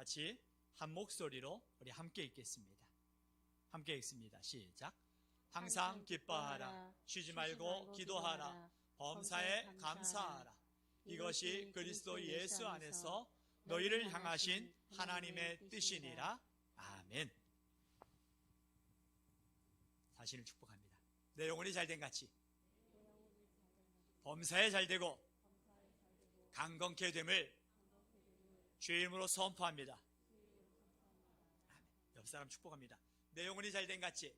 같이 한 목소리로 우리 함께 읽겠습니다. 함께 읽습니다. 시작. 항상 기뻐하라. 쉬지 말고 기도하라. 범사에 감사하라. 이것이 그리스도 예수 안에서 너희를 향하신 하나님의 뜻이니라. 아멘. 자신을 축복합니다. 내 영혼이 잘된 같이 범사에 잘되고 강건케 됨을 주의 이름으로 선포합니다. 아멘. 옆 사람 축복합니다. 내 영혼이 잘된 같이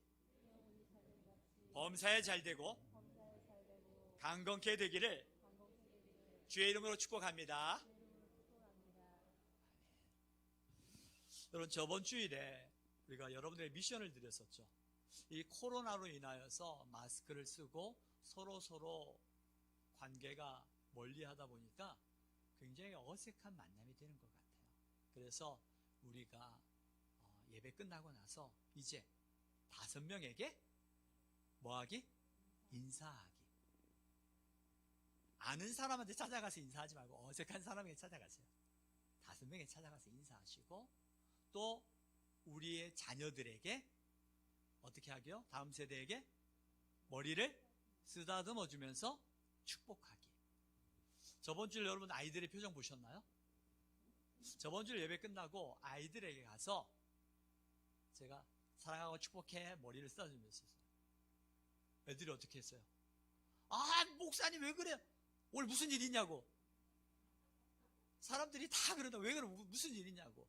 범사에 잘되고 강건케 되기를 주의 이름으로 축복합니다. 여러분, 저번 주일에 우리가 여러분들의 미션을 드렸었죠. 이 코로나로 인하여서 마스크를 쓰고 서로 관계가 멀리 하다 보니까 굉장히 어색한 만남이 되는 것 같아요. 그래서 우리가 예배 끝나고 나서 이제 5명에게 뭐하기? 인사하기. 아는 사람한테 찾아가서 인사하지 말고 어색한 사람에게 찾아가세요. 5명에 찾아가서 인사하시고, 또 우리의 자녀들에게 어떻게 하기요? 다음 세대에게 머리를 쓰다듬어 주면서 축복하기. 저번 주 여러분 아이들의 표정 보셨나요? 저번 주 예배 끝나고 아이들에게 가서 제가 사랑하고 축복해 머리를 쓰다듬으면서 애들이 어떻게 했어요? 아, 목사님 왜 그래요? 오늘 무슨 일 있냐고. 사람들이 다 그러다. 왜 그래? 무슨 일 있냐고.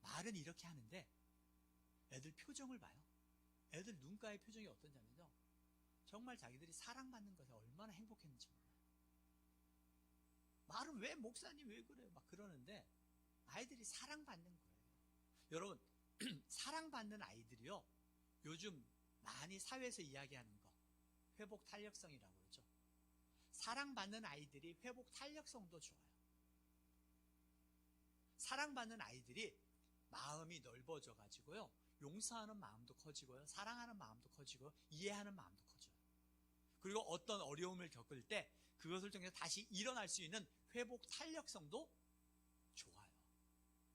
말은 이렇게 하는데 애들 표정을 봐요. 애들 눈가의 표정이 어떠냐면요, 정말 자기들이 사랑받는 것에 얼마나 행복했는지 몰라요. 말은 왜 목사님 왜 그래요? 막 그러는데 아이들이 사랑받는 거예요. 여러분, 사랑받는 아이들이요, 요즘 많이 사회에서 이야기하는 거 회복 탄력성이라고 그러죠. 사랑받는 아이들이 회복 탄력성도 좋아요. 사랑받는 아이들이 마음이 넓어져 가지고요, 용서하는 마음도 커지고요, 사랑하는 마음도 커지고 이해하는 마음도 커져요. 그리고 어떤 어려움을 겪을 때 그것을 통해서 다시 일어날 수 있는 회복 탄력성도 좋아요.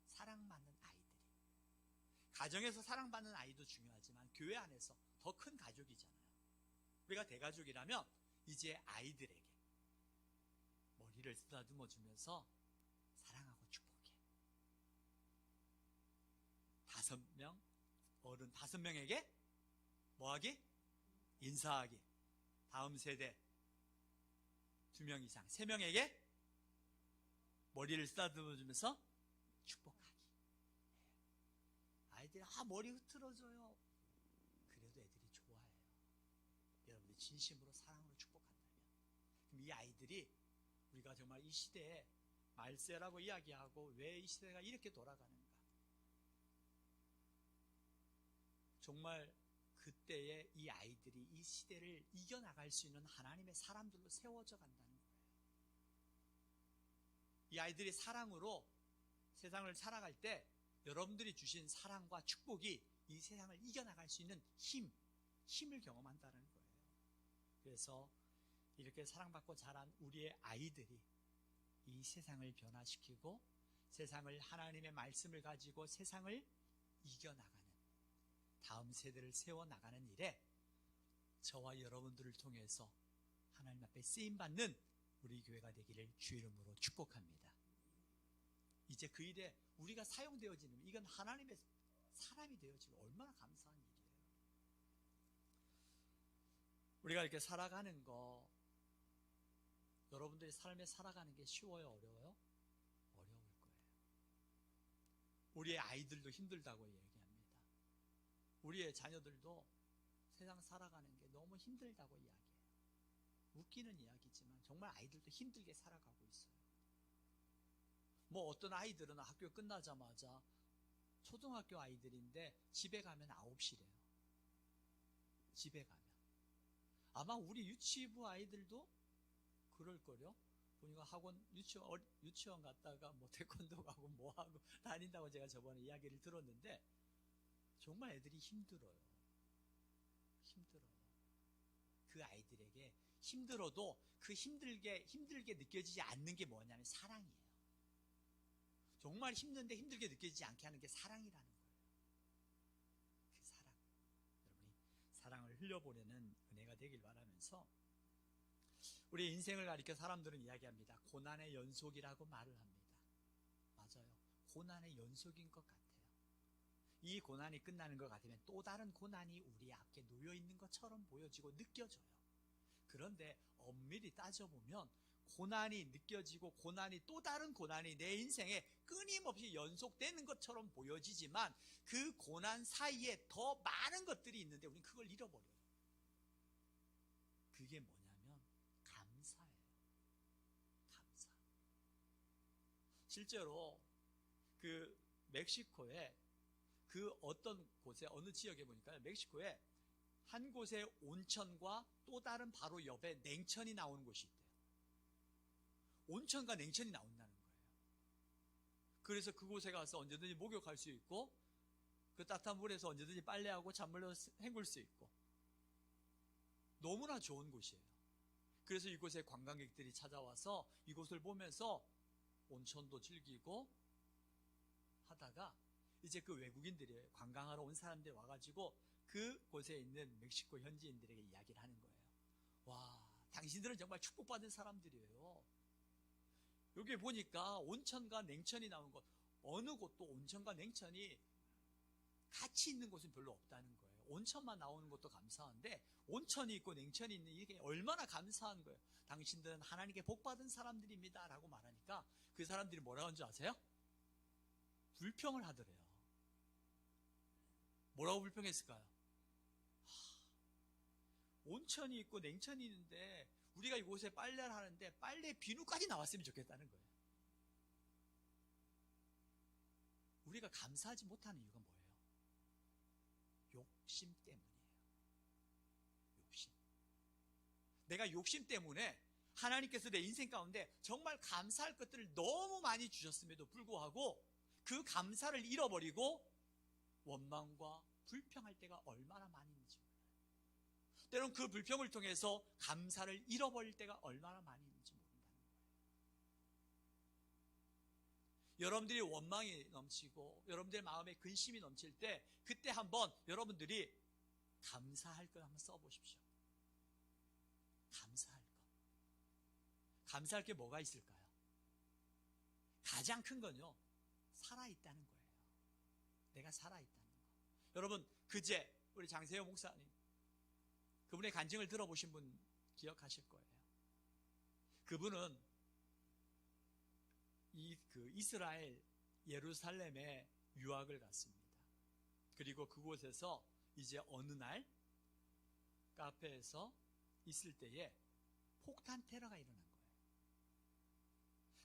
사랑받는 아이들이. 가정에서 사랑받는 아이도 중요하지만 교회 안에서 더 큰 가족이잖아요. 우리가 대가족이라면 이제 아이들에게 머리를 쓰다듬어 주면서 사랑하고 축복해. 5명, 어른 5명에게 뭐하기? 인사하기. 다음 세대 2명 이상, 3명에게 머리를 쓰다듬어 주면서 축복하기. 아이들이 머리 흐트러져요. 그래도 애들이 좋아해요. 여러분들이 진심으로 사랑으로 축복한다면, 그럼 이 아이들이 우리가 정말 이 시대에 말세라고 이야기하고 왜 이 시대가 이렇게 돌아가는가, 정말 그때에 이 아이들이 이 시대를 이겨나갈 수 있는 하나님의 사람들로 세워져 간다는 거예요. 이 아이들이 사랑으로 세상을 살아갈 때 여러분들이 주신 사랑과 축복이 이 세상을 이겨나갈 수 있는 힘을 경험한다는 거예요. 그래서 이렇게 사랑받고 자란 우리의 아이들이 이 세상을 변화시키고 세상을, 하나님의 말씀을 가지고 세상을 이겨나가는, 다음 세대를 세워나가는 일에 저와 여러분들을 통해서 하나님 앞에 쓰임받는 우리 교회가 되기를 주 이름으로 축복합니다. 이제 그 일에 우리가 사용되어지는, 이건 하나님의 사람이 되어지고 얼마나 감사한 일이에요. 우리가 이렇게 살아가는 거, 여러분들이 삶에 살아가는 게 쉬워요? 어려워요? 어려울 거예요. 우리의 아이들도 힘들다고 얘기합니다. 우리의 자녀들도 세상 살아가는 게 너무 힘들다고 이야기해요. 웃기는 이야기지만 정말 아이들도 힘들게 살아가고 있어요. 뭐 어떤 아이들은 학교 끝나자마자, 초등학교 아이들인데 집에 가면 9시래요. 집에 가면. 아마 우리 유치부 아이들도 그럴걸요? 보니까 학원, 유치원 갔다가 뭐 태권도 가고 뭐 하고 다닌다고 제가 저번에 이야기를 들었는데, 정말 애들이 힘들어요. 그 아이들에게 힘들어도 그 힘들게 느껴지지 않는 게 뭐냐면 사랑이에요. 정말 힘든데 힘들게 느껴지지 않게 하는 게 사랑이라는 거예요. 그 사랑. 여러분이 사랑을 흘려보내는 은혜가 되길 바라면서, 우리 인생을 가리켜 사람들은 이야기합니다. 고난의 연속이라고 말을 합니다. 맞아요. 고난의 연속인 것 같아요. 이 고난이 끝나는 것 같으면 또 다른 고난이 우리 앞에 놓여 있는 것처럼 보여지고 느껴져요. 그런데 엄밀히 따져보면 고난이 느껴지고 고난이 또 다른 고난이 내 인생에 끊임없이 연속되는 것처럼 보여지지만 그 고난 사이에 더 많은 것들이 있는데 우리는 그걸 잃어버려요. 그게 뭐냐면 감사예요. 감사. 실제로 그 멕시코에 그 어떤 곳에, 어느 지역에 보니까 멕시코에 한 곳에 온천과 또 다른 바로 옆에 냉천이 나오는 곳이 있대요. 온천과 냉천이 나온다는 거예요. 그래서 그곳에 가서 언제든지 목욕할 수 있고 그 따뜻한 물에서 언제든지 빨래하고 찬물로 헹굴 수 있고 너무나 좋은 곳이에요. 그래서 이곳에 관광객들이 찾아와서 이곳을 보면서 온천도 즐기고 하다가 이제 그 외국인들이, 관광하러 온 사람들이 와가지고 그곳에 있는 멕시코 현지인들에게 이야기를 하는 거예요. 와, 당신들은 정말 축복받은 사람들이에요. 여기 보니까 온천과 냉천이 나온 것, 어느 곳도 온천과 냉천이 같이 있는 곳은 별로 없다는 거예요. 온천만 나오는 것도 감사한데 온천이 있고 냉천이 있는 이게 얼마나 감사한 거예요. 당신들은 하나님께 복받은 사람들입니다 라고 말하니까 그 사람들이 뭐라고 하는 줄 아세요? 불평을 하더래요. 뭐라고 불평했을까요? 온천이 있고 냉천이 있는데 우리가 이곳에 빨래를 하는데 빨래 비누까지 나왔으면 좋겠다는 거예요. 우리가 감사하지 못하는 이유가 뭐예요? 욕심 때문이에요. 욕심. 내가 욕심 때문에 하나님께서 내 인생 가운데 정말 감사할 것들을 너무 많이 주셨음에도 불구하고 그 감사를 잃어버리고 원망과 불평할 때가 얼마나 많이 있는지 몰라요. 때론 그 불평을 통해서 감사를 잃어버릴 때가 얼마나 많이 있는지 모른다는 거예요. 여러분들이 원망이 넘치고 여러분들의 마음에 근심이 넘칠 때 그때 한번 여러분들이 감사할 걸 한번 써보십시오. 감사할 것. 감사할 게 뭐가 있을까요? 가장 큰 건요, 살아있다는 거예요. 내가 살아있다는 거. 여러분, 그제 우리 장세호 목사님, 그분의 간증을 들어보신 분 기억하실 거예요. 그분은 이스라엘 예루살렘에 유학을 갔습니다. 그리고 그곳에서 이제 어느 날 카페에서 있을 때에 폭탄 테러가 일어난 거예요.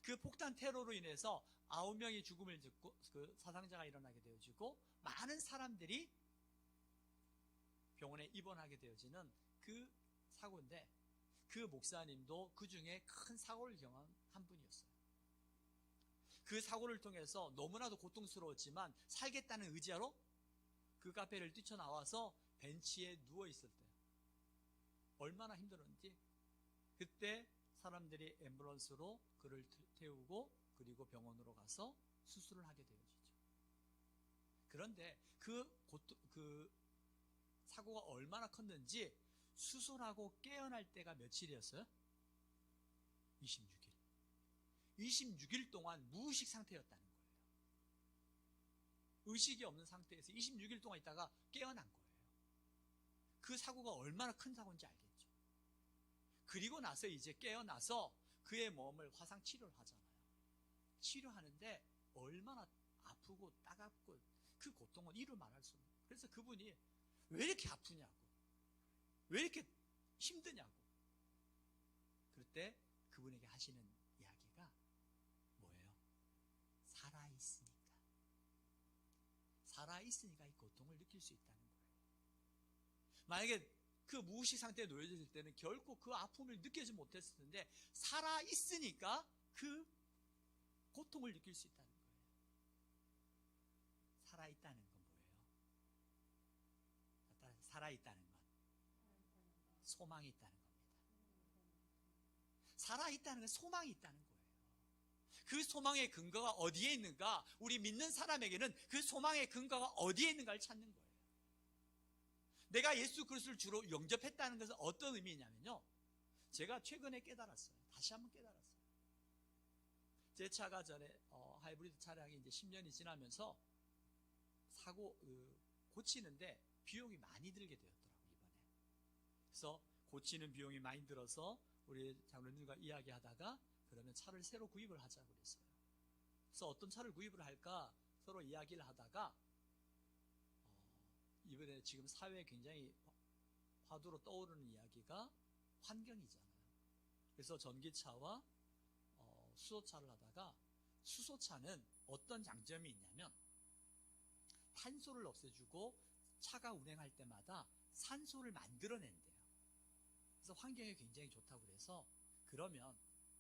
그 폭탄 테러로 인해서 9명이 죽음을 듣고 그 사상자가 일어나게 되어지고 많은 사람들이 병원에 입원하게 되어지는 그 사고인데 그 목사님도 그 중에 큰 사고를 경험한 한 분이었어요. 그 사고를 통해서 너무나도 고통스러웠지만 살겠다는 의지로 그 카페를 뛰쳐나와서 벤치에 누워 있을 때 얼마나 힘들었는지 그때 사람들이 앰뷸런스로 그를 태우고 그리고 병원으로 가서 수술을 하게 되어지죠. 그런데 그 사고가 얼마나 컸는지 수술하고 깨어날 때가 며칠이었어요? 26일. 26일 동안 무의식 상태였다는 거예요. 의식이 없는 상태에서 26일 동안 있다가 깨어난 거예요. 그 사고가 얼마나 큰 사고인지 알겠죠. 그리고 나서 이제 깨어나서 그의 몸을 화상 치료를 하잖아요. 치료하는데 얼마나 아프고 따갑고 그 고통은 이루 말할 수 없는. 그래서 그분이 왜 이렇게 아프냐고, 왜 이렇게 힘드냐고. 그럴 때 그분에게 하시는 이야기가 뭐예요? 살아있으니까. 살아있으니까 이 고통을 느낄 수 있다는 거예요. 만약에 그 무의식 상태에 놓여졌을 때는 결코 그 아픔을 느끼지 못했을 텐데 살아있으니까 그 고통을 느낄 수 있다는 거예요. 살아있다는 건 뭐예요? 살아있다는 건 소망이 있다는 겁니다. 살아있다는 건 소망이 있다는 거예요. 그 소망의 근거가 어디에 있는가? 우리 믿는 사람에게는 그 소망의 근거가 어디에 있는가를 찾는 거예요. 내가 예수 그리스도를 주로 영접했다는 것은 어떤 의미냐면요, 제가 최근에 깨달았어요. 다시 한번 깨달았어요. 제 차가 전에 하이브리드 차량이 이제 10년이 지나면서 사고 고치는데 비용이 많이 들게 되었더라고요, 이번에. 그래서 고치는 비용이 많이 들어서 우리 장로님과 이야기하다가 그러면 차를 새로 구입을 하자고 그랬어요. 그래서 어떤 차를 구입을 할까 서로 이야기를 하다가 이번에 지금 사회에 굉장히 화두로 떠오르는 이야기가 환경이잖아요. 그래서 전기차와 수소차를 하다가, 수소차는 어떤 장점이 있냐면 탄소를 없애주고 차가 운행할 때마다 산소를 만들어낸대요. 그래서 환경에 굉장히 좋다고 그래서, 그러면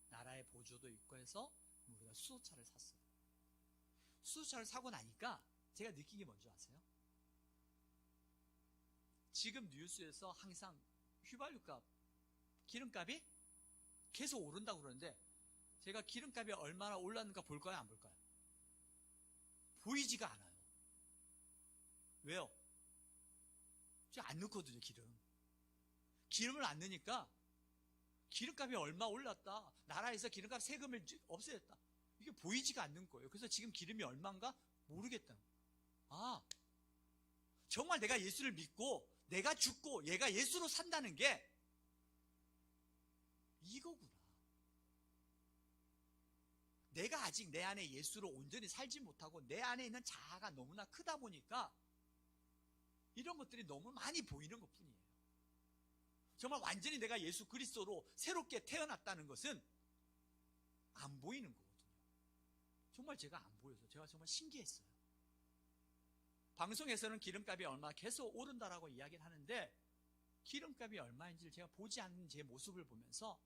나라의 보조도 있고 해서 우리가 수소차를 샀어요. 수소차를 사고 나니까 제가 느낀 게 뭔지 아세요? 지금 뉴스에서 항상 휘발유값, 기름값이 계속 오른다고 그러는데, 제가 기름값이 얼마나 올랐는가 볼까요, 안 볼까요? 보이지가 않아요. 왜요? 제가 안 넣거든요, 기름. 기름을 안 넣으니까 기름값이 얼마 올랐다, 나라에서 기름값 세금을 없애졌다, 이게 보이지가 않는 거예요. 그래서 지금 기름이 얼마인가 모르겠다. 아, 정말 내가 예수를 믿고 내가 죽고 얘가 예수로 산다는 게 이거구나. 내가 아직 내 안에 예수로 온전히 살지 못하고 내 안에 있는 자아가 너무나 크다 보니까 이런 것들이 너무 많이 보이는 것뿐이에요. 정말 완전히 내가 예수 그리스도로 새롭게 태어났다는 것은 안 보이는 거거든요. 정말 제가 안 보여서 제가 정말 신기했어요. 방송에서는 기름값이 얼마 계속 오른다라고 이야기를 하는데, 기름값이 얼마인지를 제가 보지 않는 제 모습을 보면서,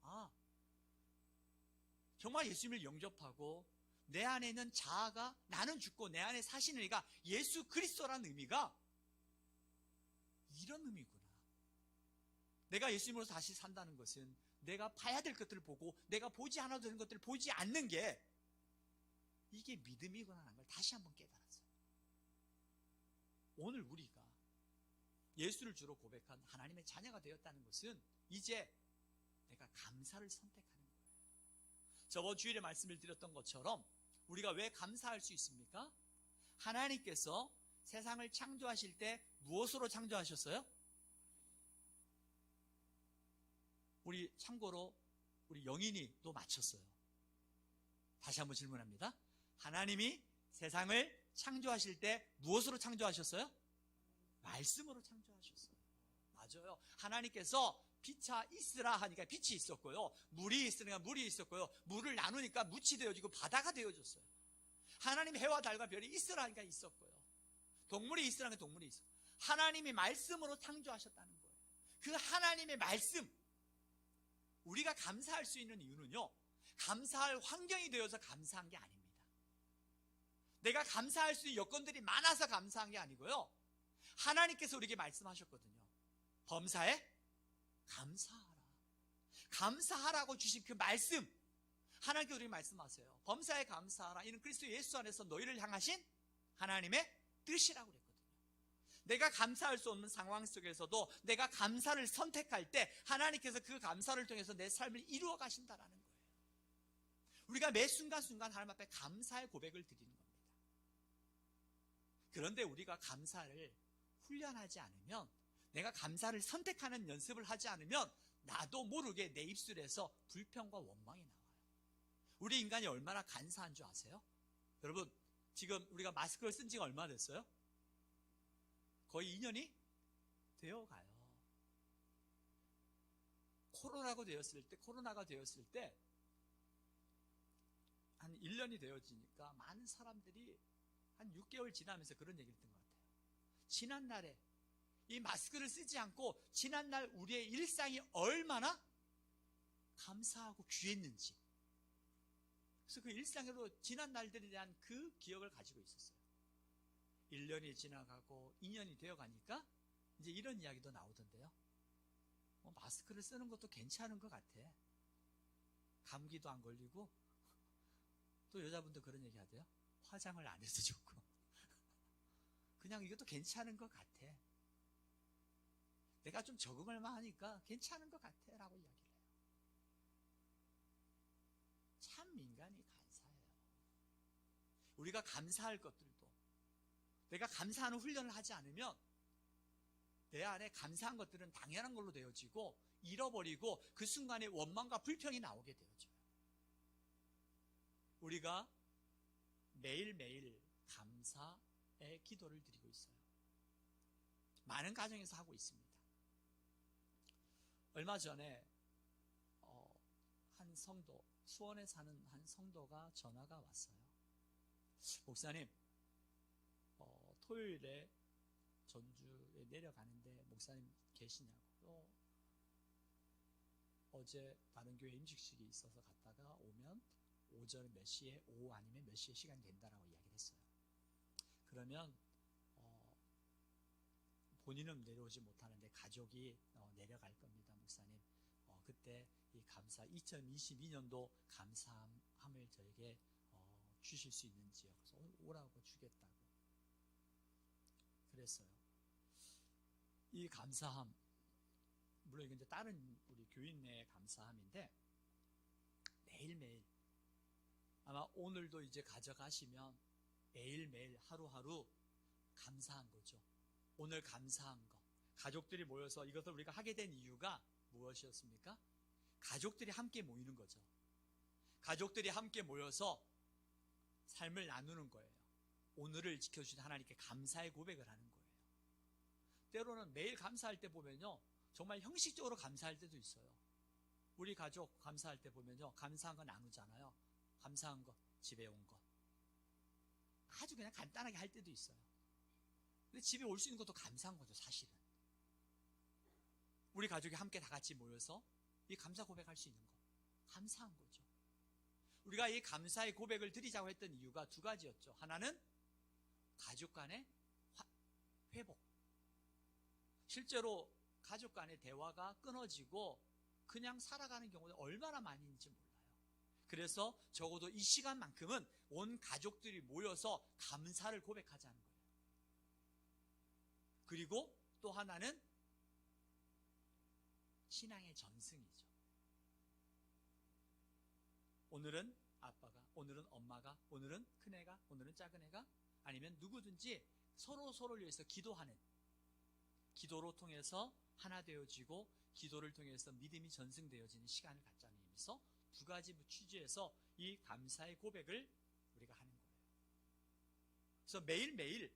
정말 예수님을 영접하고 내 안에 있는 자아가, 나는 죽고 내 안에 사시는 이가 예수 그리스도라는 의미가 이런 의미구나. 내가 예수님으로 다시 산다는 것은 내가 봐야 될 것들을 보고 내가 보지 않아도 되는 것들을 보지 않는 게, 이게 믿음이구나 하는 걸 다시 한번 깨달았어요. 오늘 우리가 예수를 주로 고백한 하나님의 자녀가 되었다는 것은 이제 내가 감사를 선택하는 거예요. 저번 주일에 말씀을 드렸던 것처럼 우리가 왜 감사할 수 있습니까? 하나님께서 세상을 창조하실 때 무엇으로 창조하셨어요? 우리 참고로 우리 영인이 또 맞췄어요. 다시 한번 질문합니다. 하나님이 세상을 창조하실 때 무엇으로 창조하셨어요? 말씀으로 창조하셨어요. 맞아요. 하나님께서 빛아 있으라 하니까 빛이 있었고요, 물이 있으니까 물이 있었고요, 물을 나누니까 묻이 되어지고 바다가 되어졌어요. 하나님 해와 달과 별이 있으라 하니까 있었고요, 동물이 있으라 하니까 동물이 있었고, 하나님이 말씀으로 창조하셨다는 거예요. 그 하나님의 말씀, 우리가 감사할 수 있는 이유는요, 감사할 환경이 되어서 감사한 게 아닙니다. 내가 감사할 수 있는 여건들이 많아서 감사한 게 아니고요, 하나님께서 우리에게 말씀하셨거든요. 범사에 감사하라. 감사하라고 주신 그 말씀, 하나님께서 우리에게 말씀하세요. 범사에 감사하라. 이는 그리스도 예수 안에서 너희를 향하신 하나님의 뜻이라고 그랬거든요. 내가 감사할 수 없는 상황 속에서도 내가 감사를 선택할 때 하나님께서 그 감사를 통해서 내 삶을 이루어 가신다라는 거예요. 우리가 매 순간순간 하나님 앞에 감사의 고백을 드리는 겁니다. 그런데 우리가 감사를 훈련하지 않으면, 내가 감사를 선택하는 연습을 하지 않으면 나도 모르게 내 입술에서 불평과 원망이 나와요. 우리 인간이 얼마나 간사한 줄 아세요? 여러분, 지금 우리가 마스크를 쓴 지가 얼마나 됐어요? 거의 2년이 되어가요. 코로나가 되었을 때 한 1년이 되어지니까 많은 사람들이 한 6개월 지나면서 그런 얘기를 했던 것 같아요. 지난날에 이 마스크를 쓰지 않고 지난날 우리의 일상이 얼마나 감사하고 귀했는지, 그래서 그 일상으로 지난 날들에 대한 그 기억을 가지고 있었어요. 1년이 지나가고 2년이 되어가니까 이제 이런 이야기도 나오던데요. 마스크를 쓰는 것도 괜찮은 것 같아. 감기도 안 걸리고 또 여자분도 그런 얘기 하대요. 화장을 안 해도 좋고 그냥 이것도 괜찮은 것 같아. 내가 좀 적응을 하니까 괜찮은 것 같아 라고 이야기를 해요. 참 인간이 간사해요. 우리가 감사할 것들도 내가 감사하는 훈련을 하지 않으면 내 안에 감사한 것들은 당연한 걸로 되어지고 잃어버리고 그 순간에 원망과 불평이 나오게 되어져요. 우리가 매일매일 감사의 기도를 드리고 있어요. 많은 가정에서 하고 있습니다. 얼마 전에 한 성도, 수원에 사는 한 성도가 전화가 왔어요. 목사님, 토요일에 전주에 내려가는데 목사님 계시냐고. 어제 다른 교회 임직식이 있어서 갔다가 오면 오전 몇 시에, 오후 아니면 몇 시에 시간이 된다라고 이야기를 했어요. 그러면 본인은 내려오지 못하는데 가족이 내려갈 겁니다, 목사님. 그때 이 감사 2022년도 감사함을 저에게 주실 수 있는지요. 그래서 오라고 주겠다고 그랬어요. 이 감사함, 물론 이건 이제 다른 우리 교인 내의 감사함인데 매일매일 아마 오늘도 이제 가져가시면 매일매일 하루하루 감사한 거죠. 오늘 감사한 거. 가족들이 모여서 이것을 우리가 하게 된 이유가 무엇이었습니까? 가족들이 함께 모이는 거죠. 가족들이 함께 모여서 삶을 나누는 거예요. 오늘을 지켜주신 하나님께 감사의 고백을 하는 거예요. 때로는 매일 감사할 때 보면요, 정말 형식적으로 감사할 때도 있어요. 우리 가족 감사할 때 보면요, 감사한 거 나누잖아요. 감사한 거, 집에 온 거. 아주 그냥 간단하게 할 때도 있어요. 근데 집에 올 수 있는 것도 감사한 거죠, 사실은. 우리 가족이 함께 다 같이 모여서 이 감사 고백할 수 있는 거, 감사한 거죠. 우리가 이 감사의 고백을 드리자고 했던 이유가 두 가지였죠. 하나는 가족 간의 회복. 실제로 가족 간의 대화가 끊어지고 그냥 살아가는 경우가 얼마나 많이 있는지 몰라요. 그래서 적어도 이 시간만큼은 온 가족들이 모여서 감사를 고백하자는 거예요. 그리고 또 하나는 신앙의 전승이죠. 오늘은 아빠가, 오늘은 엄마가, 오늘은 큰애가, 오늘은 작은애가, 아니면 누구든지 서로를 위해서 기도하는, 기도로 통해서 하나 되어지고 기도를 통해서 믿음이 전승되어지는 시간을 갖자는 의미에서 두 가지 취지에서 이 감사의 고백을 우리가 하는 거예요. 그래서 매일매일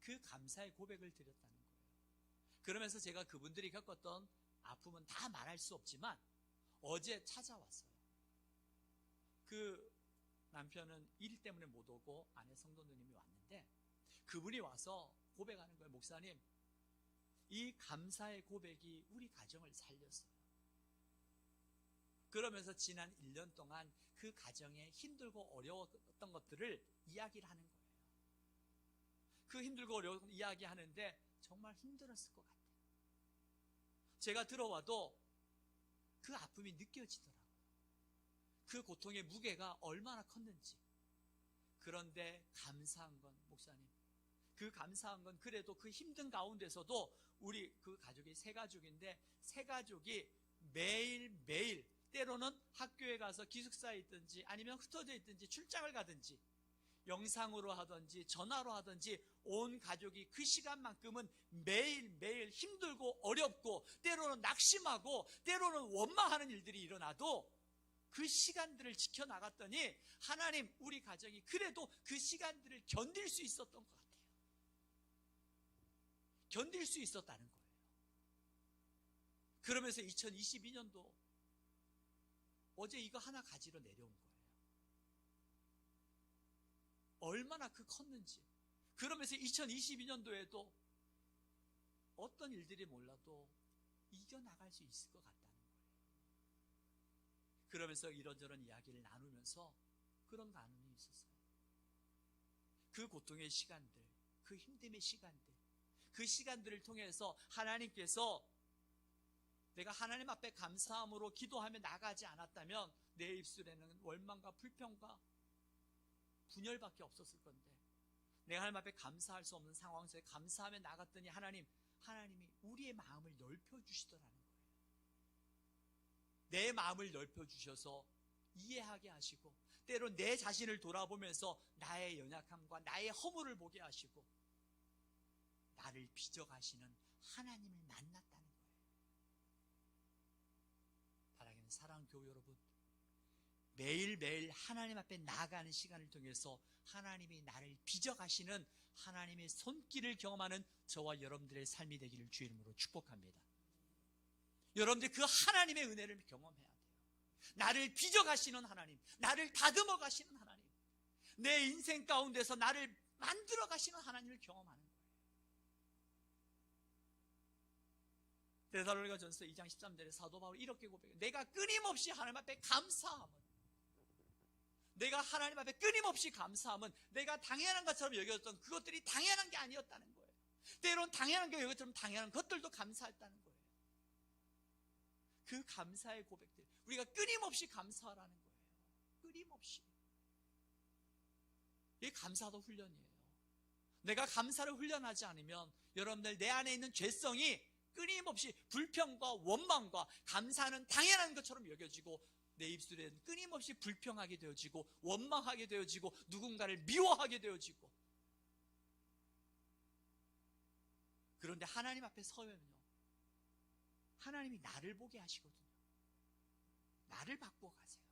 그 감사의 고백을 드렸다는 거예요. 그러면서 제가 그분들이 겪었던 아픔은 다 말할 수 없지만 어제 찾아왔어요. 그 남편은 일 때문에 못 오고 아내 성도 누님이 왔는데 그분이 와서 고백하는 거예요. 목사님, 이 감사의 고백이 우리 가정을 살렸어요. 그러면서 지난 1년 동안 그 가정에 힘들고 어려웠던 것들을 이야기를 하는 거예요. 그 힘들고 어려운 이야기하는데 정말 힘들었을 것 같아요. 제가 들어와도 그 아픔이 느껴지더라고요. 그 고통의 무게가 얼마나 컸는지. 그런데 감사한 건 목사님, 그 감사한 건 그래도 그 힘든 가운데서도 우리 그 가족이 세 가족인데 세 가족이 매일매일 때로는 학교에 가서 기숙사에 있든지 아니면 흩어져 있든지 출장을 가든지 영상으로 하든지 전화로 하든지 온 가족이 그 시간만큼은 매일매일 힘들고 어렵고 때로는 낙심하고 때로는 원망하는 일들이 일어나도 그 시간들을 지켜나갔더니 하나님, 우리 가정이 그래도 그 시간들을 견딜 수 있었던 것 같아요. 견딜 수 있었다는 거예요. 그러면서 2022년도 어제 이거 하나 가지러 내려온 거예요. 얼마나 컸는지. 그러면서 2022년도에도 어떤 일들이 몰라도 이겨나갈 수 있을 것 같다는 거예요. 그러면서 이런저런 이야기를 나누면서 그런 나눔이 있었어요. 그 고통의 시간들, 그 힘듦의 시간들, 그 시간들을 통해서 하나님께서 내가 하나님 앞에 감사함으로 기도하며 나가지 않았다면 내 입술에는 원망과 불평과 분열밖에 없었을 건데, 내가 하나님 앞에 감사할 수 없는 상황 속에 감사하며 나갔더니 하나님이 우리의 마음을 넓혀주시더라는 거예요. 내 마음을 넓혀주셔서 이해하게 하시고, 때로 내 자신을 돌아보면서 나의 연약함과 나의 허물을 보게 하시고, 나를 빚어가시는 하나님을 만났다는 거예요. 사랑하는 사랑교회 여러분, 매일매일 하나님 앞에 나아가는 시간을 통해서 하나님이 나를 빚어가시는 하나님의 손길을 경험하는 저와 여러분들의 삶이 되기를 주의 이름으로 축복합니다. 여러분들 그 하나님의 은혜를 경험해야 돼요. 나를 빚어가시는 하나님, 나를 다듬어 가시는 하나님, 내 인생 가운데서 나를 만들어 가시는 하나님을 경험하는 거예요. 데살로니가전서 2장 13절에 사도 바울이 이렇게 고백해요. 내가 끊임없이 하나님 앞에 감사함은, 내가 하나님 앞에 끊임없이 감사함은 내가 당연한 것처럼 여겼던 그것들이 당연한 게 아니었다는 거예요. 때론 당연한 게 여겼던 당연한 것들도 감사했다는 거예요. 그 감사의 고백들, 우리가 끊임없이 감사하라는 거예요. 끊임없이. 이게 감사도 훈련이에요. 내가 감사를 훈련하지 않으면 여러분들 내 안에 있는 죄성이 끊임없이 불평과 원망과 감사는 당연한 것처럼 여겨지고, 내 입술에는 끊임없이 불평하게 되어지고 원망하게 되어지고 누군가를 미워하게 되어지고. 그런데 하나님 앞에 서면요, 하나님이 나를 보게 하시거든요. 나를 바꾸어 가세요.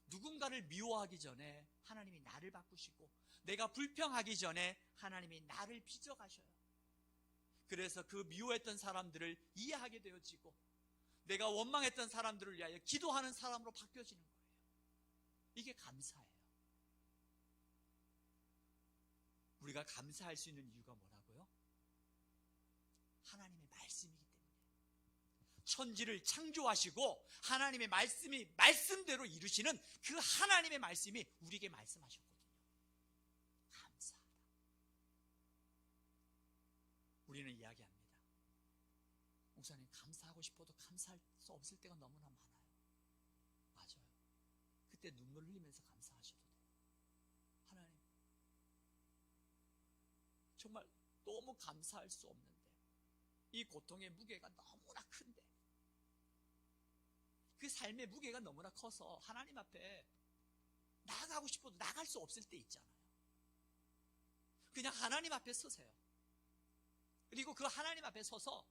누군가를 미워하기 전에 하나님이 나를 바꾸시고, 내가 불평하기 전에 하나님이 나를 빚어가셔요. 그래서 그 미워했던 사람들을 이해하게 되어지고, 내가 원망했던 사람들을 위하여 기도하는 사람으로 바뀌어지는 거예요. 이게 감사예요. 우리가 감사할 수 있는 이유가 뭐라고요? 하나님의 말씀이기 때문에. 천지를 창조하시고 하나님의 말씀이 말씀대로 이루시는 그 하나님의 말씀이 우리에게 말씀하셨거든요. 감사하다. 우리는 이야기합니다. 목사님, 감사하고 싶어도 감사할 수 없을 때가 너무나 많아요. 맞아요. 그때 눈물 흘리면서 감사하셔도 돼요. 하나님, 정말 너무 감사할 수 없는데, 이 고통의 무게가 너무나 큰데, 그 삶의 무게가 너무나 커서 하나님 앞에 나아가고 싶어도 나갈 수 없을 때 있잖아요. 그냥 하나님 앞에 서세요. 그리고 그 하나님 앞에 서서,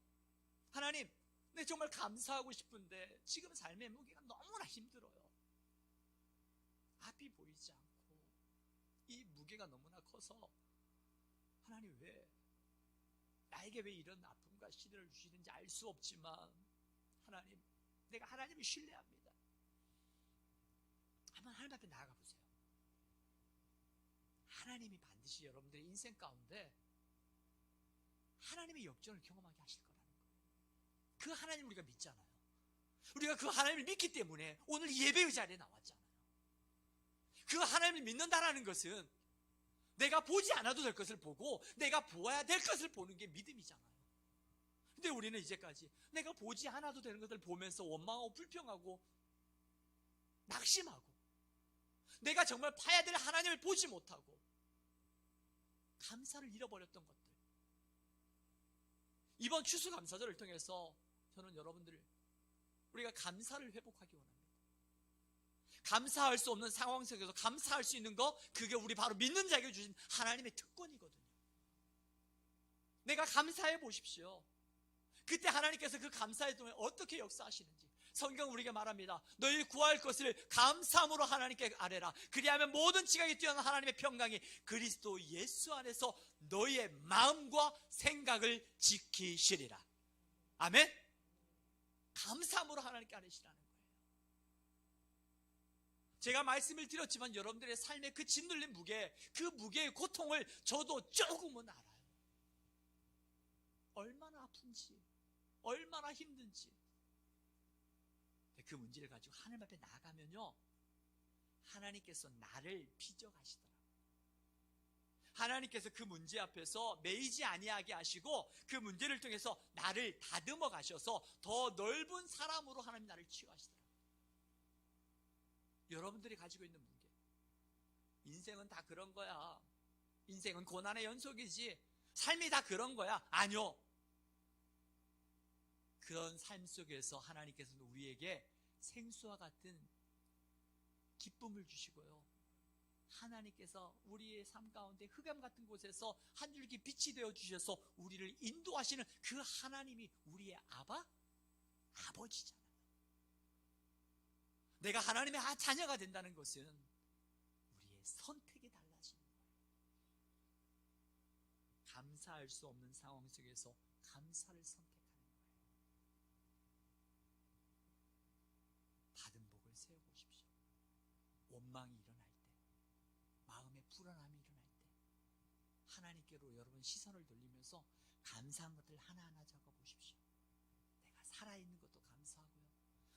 하나님, 내 정말 감사하고 싶은데 지금 삶의 무게가 너무나 힘들어요. 앞이 보이지 않고 이 무게가 너무나 커서, 하나님 나에게 왜 이런 아픔과 시련을 주시는지 알 수 없지만, 하나님, 내가 하나님을 신뢰합니다. 한번 하나님 앞에 나아가 보세요. 하나님이 반드시 여러분들의 인생 가운데 하나님의 역전을 경험하게 하실 거라는 거예요. 그 하나님을 우리가 믿잖아요. 우리가 그 하나님을 믿기 때문에 오늘 예배의 자리에 나왔잖아요. 그 하나님을 믿는다라는 것은 내가 보지 않아도 될 것을 보고 내가 보아야 될 것을 보는 게 믿음이잖아요. 근데 우리는 이제까지 내가 보지 않아도 되는 것을 보면서 원망하고 불평하고 낙심하고, 내가 정말 봐야 될 하나님을 보지 못하고 감사를 잃어버렸던 것들, 이번 추수감사절을 통해서 저는 여러분들을, 우리가 감사를 회복하기 원합니다. 감사할 수 없는 상황 속에서 감사할 수 있는 거, 그게 우리 바로 믿는 자에게 주신 하나님의 특권이거든요. 내가 감사해 보십시오. 그때 하나님께서 그 감사의 동안 어떻게 역사하시는지 성경 우리에게 말합니다. 너희 구할 것을 감사함으로 하나님께 아뢰라. 그리하면 모든 지각이 뛰어난 하나님의 평강이 그리스도 예수 안에서 너희의 마음과 생각을 지키시리라. 아멘. 감사함으로 하나님께 아뢰시라는 거예요. 제가 말씀을 드렸지만 여러분들의 삶의 그 짓눌린 무게, 그 무게의 고통을 저도 조금은 알아요. 얼마나 아픈지, 얼마나 힘든지. 그 문제를 가지고 하나님 앞에 나가면요, 하나님께서 나를 빚어가시더라고요. 하나님께서 그 문제 앞에서 매이지 아니하게 하시고 그 문제를 통해서 나를 다듬어 가셔서 더 넓은 사람으로 하나님 나를 치유하시더라고요. 여러분들이 가지고 있는 무게, 인생은 다 그런 거야. 인생은 고난의 연속이지. 삶이 다 그런 거야. 아니요. 그런 삶 속에서 하나님께서는 우리에게 생수와 같은 기쁨을 주시고요. 하나님께서 우리의 삶 가운데 흑암 같은 곳에서 한 줄기 빛이 되어 주셔서 우리를 인도하시는 그 하나님이 우리의 아버지잖아요. 내가 하나님의 자녀가 된다는 것은 우리의 선택이 달라지는 거예요. 감사할 수 없는 상황 속에서 감사를 선택하는 거예요. 받은 복을 세워보십시오. 원망이 일어날 때, 마음의 불안함이 일어날 때 하나님께로 여러분 시선을 돌리면서 감사한 것들 하나하나 적어보십시오. 내가 살아있는 것도 감사하고요,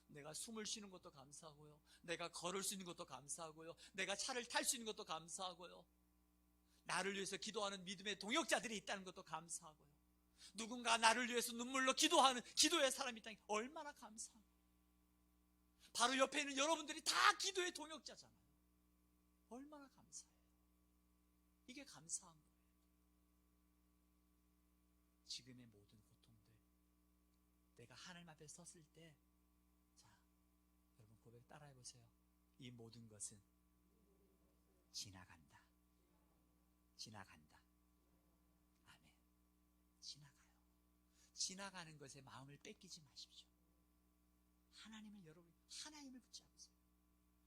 내가 숨을 쉬는 것도 감사하고요, 내가 걸을 수 있는 것도 감사하고요, 내가 차를 탈 수 있는 것도 감사하고요, 나를 위해서 기도하는 믿음의 동역자들이 있다는 것도 감사하고요, 누군가 나를 위해서 눈물로 기도하는 기도의 사람이 있다니 얼마나 감사합니까? 바로 옆에 있는 여러분들이 다 기도의 동역자잖아요. 얼마나 감사해요. 이게 감사한 거예요. 지금의 모든 고통들, 내가 하나님 앞에 섰을 때, 자, 여러분 고백 따라해보세요. 이 모든 것은 지나간다. 지나간다. 아멘. 지나가요. 지나가는 것에 마음을 뺏기지 마십시오. 하나님을 붙잡으세요.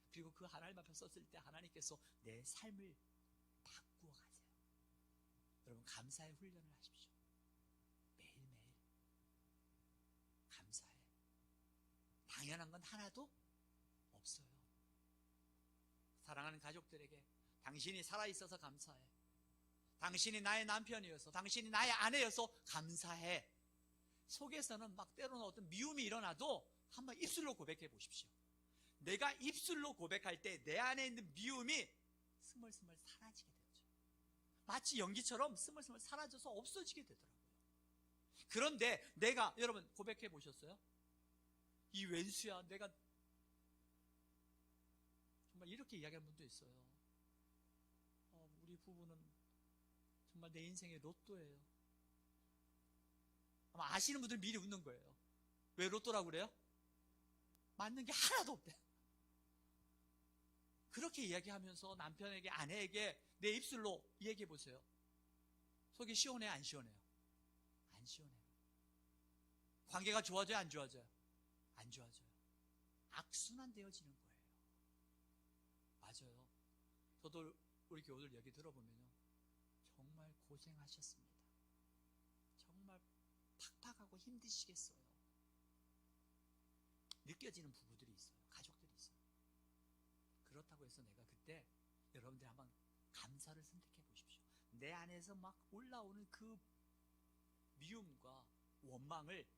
그리고 그 하나님 앞에 섰을 때 하나님께서 내 삶을 바꾸어 가세요. 여러분 감사의 훈련을 하십시오. 매일매일 감사해. 당연한 건 하나도 없어요. 사랑하는 가족들에게 당신이 살아있어서 감사해. 당신이 나의 남편이어서, 당신이 나의 아내여서 감사해. 속에서는 막 때로는 어떤 미움이 일어나도 한번 입술로 고백해 보십시오. 내가 입술로 고백할 때 내 안에 있는 미움이 스멀스멀 사라지게 되죠. 마치 연기처럼 스멀스멀 사라져서 없어지게 되더라고요. 그런데 내가, 여러분 고백해 보셨어요? 이 왼수야, 내가 정말 이렇게 이야기하는 분도 있어요. 우리 부부는 정말 내 인생의 로또예요. 아마 아시는 분들은 미리 웃는 거예요. 왜 로또라고 그래요? 맞는 게 하나도 없대. 그렇게 이야기하면서 남편에게, 아내에게 내 입술로 얘기해 보세요. 속이 시원해요, 안 시원해요? 안 시원해요. 관계가 좋아져요, 안 좋아져요? 안 좋아져요. 악순환 되어지는 거예요. 맞아요. 저도 우리 교우들 얘기 들어보면요, 정말 고생하셨습니다. 정말 팍팍하고 힘드시겠어요. 느껴지는 부부들이 있어요. 가족들이 있어요. 그렇다고 해서 내가 그때 여러분들 한번 감사를 선택해 보십시오. 내 안에서 막 올라오는 그 미움과 원망을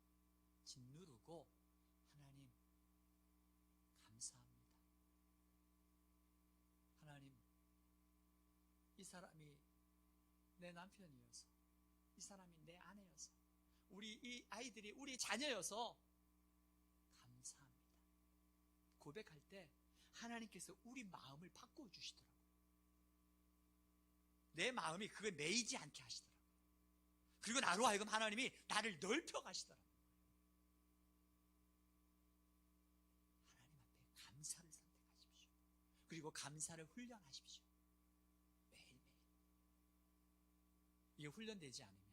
짓누르고, 하나님 감사합니다. 하나님, 이 사람이 내 남편이어서, 이 사람이 내 아내여서, 우리 이 아이들이 우리 자녀여서 감사합니다. 고백할 때 하나님께서 우리 마음을 바꾸어 주시더라고요. 내 마음이 그거에 매이지 않게 하시더라고요. 그리고 나로 하여금 하나님이 나를 넓혀 가시더라고요. 하나님 앞에 감사를 선택하십시오. 그리고 감사를 훈련하십시오. 매일매일. 이게 훈련되지 않으면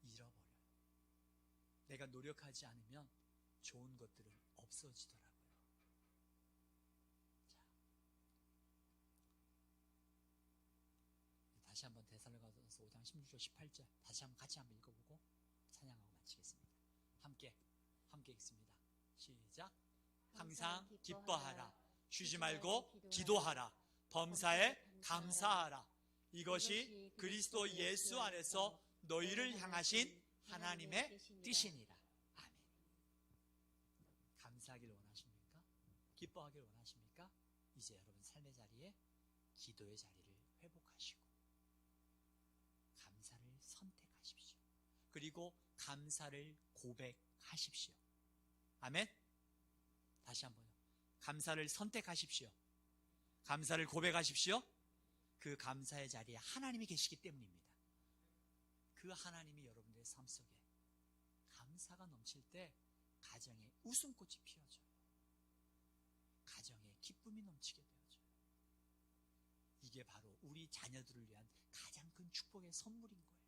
잃어버려요. 내가 노력하지 않으면 좋은 것들은 없어지더라고요. 자, 다시 한번 데살로니가서 5장 16절 18절 다시 한번 같이 한번 읽어보고 찬양하고 마치겠습니다. 함께 읽습니다. 시작. 항상 기뻐하라. 쉬지 말고 기도하라. 범사에 감사하라. 이것이 그리스도 예수 안에서 너희를 향하신 하나님의 뜻이니라. 아멘. 감사하길 원하십니까? 기뻐하길 원하십니까? 이제 여러분 삶의 자리에 기도의 자리를 회복하시고 감사를 선택하십시오. 그리고 감사를 고백하십시오. 아멘. 다시 한번요. 감사를 선택하십시오. 감사를 고백하십시오. 그 감사의 자리에 하나님이 계시기 때문입니다. 그 하나님이 여러분들의 삶 속에 감사가 넘칠 때 가정에 웃음꽃이 피어져요. 가정에 기쁨이 넘치게 되어져요. 이게 바로 우리 자녀들을 위한 가장 큰 축복의 선물인 거예요.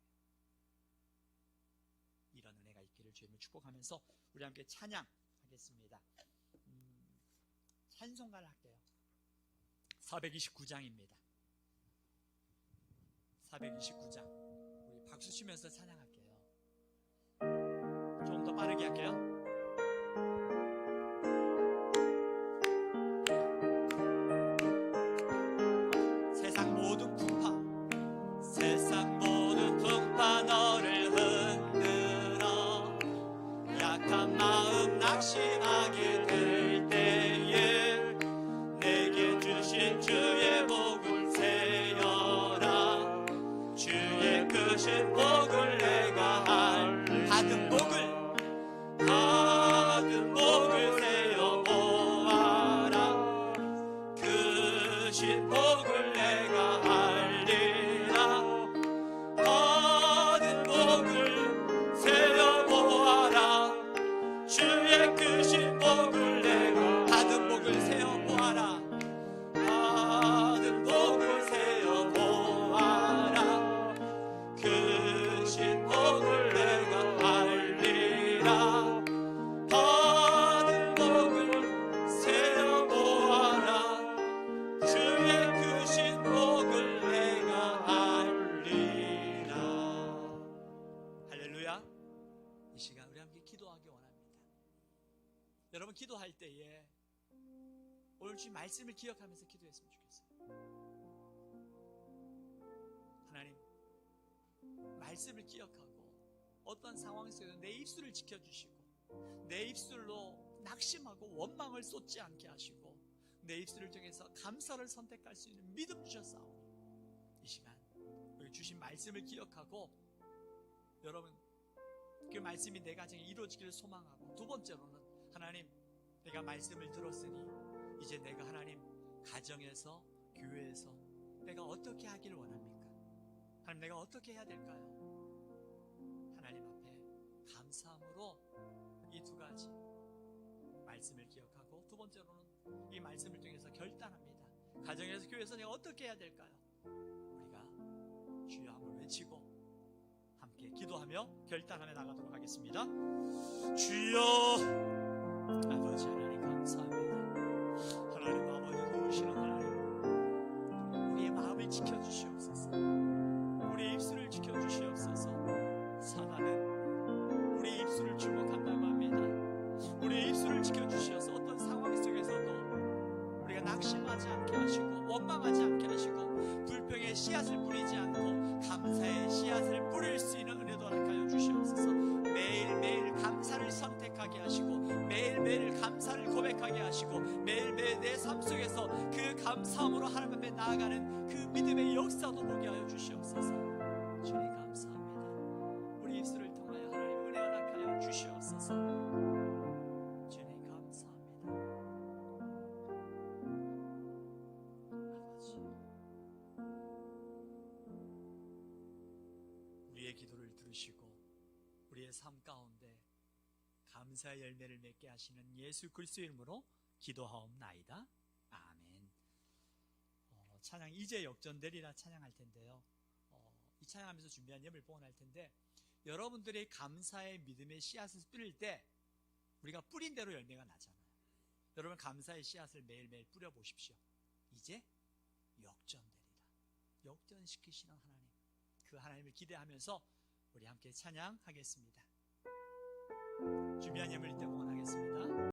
이런 은혜가 있기를 주님을 축복하면서 우리 함께 찬양하겠습니다. 찬송가를 할게요. 429장입니다. 429장. 우리 박수 치면서 찬양할게요. 좀 더 빠르게 할게요. 세상 모든 풍파 너를 흔들어 약한 마음 낙심하게 될 때에 내게 주신 주의 복을 세어라. 주의 크신 복을 내가 받은 복을 세어 보아라. 크신 복을 내가 알리라. 받은 복을 세어 보아라. 주의 크신 복을 내가 받은 복을 세어 보아라. 받은 복을 세어 보아라. 크신 복을 내가 알리라. 받은 복을 세어 보아라. 주의 크신 복을 내가 알리라. 할렐루야. 이 시간 우리 함께 기도하기 원합니다. 여러분 기도할 때에 오늘 주신 말씀을 기억하면서 기도했으면 좋겠어요. 하나님, 말씀을 기억하고 어떤 상황 속에서 내 입술을 지켜주시고 내 입술로 낙심하고 원망을 쏟지 않게 하시고 내 입술을 통해서 감사를 선택할 수 있는 믿음 주셨사오니 이 시간 우리 주신 말씀을 기억하고 여러분 그 말씀이 내 가정에 이루어지기를 소망하고, 두 번째로는 하나님, 내가 말씀을 들었으니 이제 내가 하나님 가정에서 교회에서 내가 어떻게 하기를 원합니까? 하나님, 내가 어떻게 해야 될까요? 하나님 앞에 감사함으로 이 두 가지 말씀을 기억하고, 두 번째로는 이 말씀을 통해서 결단합니다. 가정에서 교회에서 내가 어떻게 해야 될까요? 우리가 주여 함을 외치고 함께 기도하며 결단하며 나가도록 하겠습니다. 주여 아버지 하나님 감사합니다. 하나님 아버지 도우시는 하나님, 우리의 마음을 지켜주시옵소서. 우리의 입술을 지켜주시옵소서. 사단은 우리의 입술을 주목한다고 합니다. 우리의 입술을 지켜주시어서 어떤 상황 속에서도 우리가 낙심하지 않게 하시고 원망하지 않게 하시고 불평의 씨앗을 뿌리지 않고 감사의 씨앗을 뿌릴 수 있는 은혜도 허락하여 주시옵소서. 매일매일 감사를 선택하게 하시고 매일매일 감사를 고백하게 하시고 매일매일 내 삶 속에서 그 감사함으로 하나님 앞에 나아가는 그 믿음의 역사도 보게 하여 주시옵소서. 주님 감사합니다. 우리 입술을 통하여 하나님 은혜 허락하여 주시옵소서. 주님 감사합니다. 아버지, 우리의 기도를 들으시고 우리의 삶 가운데 감사의 열매를 맺게 하시는 예수 그리스도의 이름으로 기도하옵나이다. 아멘. 찬양 이제 역전되리라 찬양할 텐데요. 이 찬양하면서 준비한 예물 봉헌할 텐데, 여러분들의 감사의 믿음의 씨앗을 뿌릴 때 우리가 뿌린 대로 열매가 나잖아요. 여러분 감사의 씨앗을 매일매일 뿌려보십시오. 이제 역전되리라. 역전시키시는 하나님, 그 하나님을 기대하면서 우리 함께 찬양하겠습니다. 준비한 예물 이때 봉헌하겠습니다.